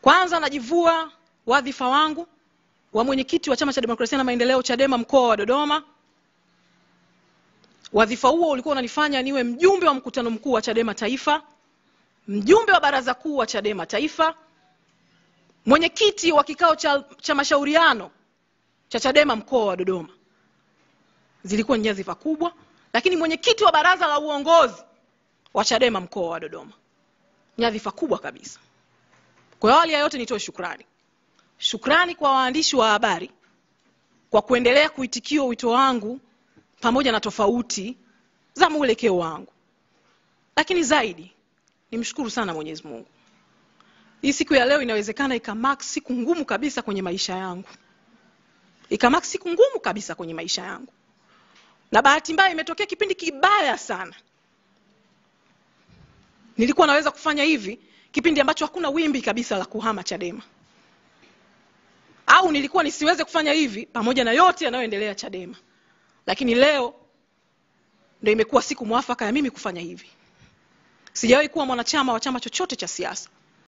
Kwanza najivua wadhifa wangu wa mwenyekiti wa Chama cha Demokrasia na Maendeleo Chadema mkoa wa Dodoma. Wadhifa huo ulikuwa unanifanya niwe mjumbe wa mkutano mkuu wa Chadema Taifa, mjumbe wa baraza kuu wa Chadema Taifa, mwenyekiti wa kikao cha mashauriano cha Chadema mkoa wa Dodoma. Zilikuwa nyadhifa kubwa, lakini mwenyekiti wa baraza la uongozi wa Chadema mkoa wa Dodoma. Nyadhifa kubwa kabisa. Kwa awali ya yote nitoe shukrani. Shukrani kwa waandishi wa habari kwa kuendelea kuitikia wito wangu pamoja na tofauti za mwelekeo wangu. Lakini zaidi nimshukuru sana Mwenyezi Mungu. Hii siku ya leo inawezekana ikamark siku ngumu kabisa kwenye maisha yangu. Ikamark siku ngumu kabisa kwenye maisha yangu. Na bahati mbaya imetokea kipindi kibaya sana. Nilikuwa naweza kufanya hivi kipindi ambacho hakuna wimbi kabisa la kuhama Chadema. Au nilikuwa nisiweze kufanya hivi pamoja na yote yanayoendelea Chadema. Lakini leo ndio imekuwa siku mwafaka ya mimi kufanya hivi. Sijawahi kuwa mwanachama wa chama chochote cha siasa.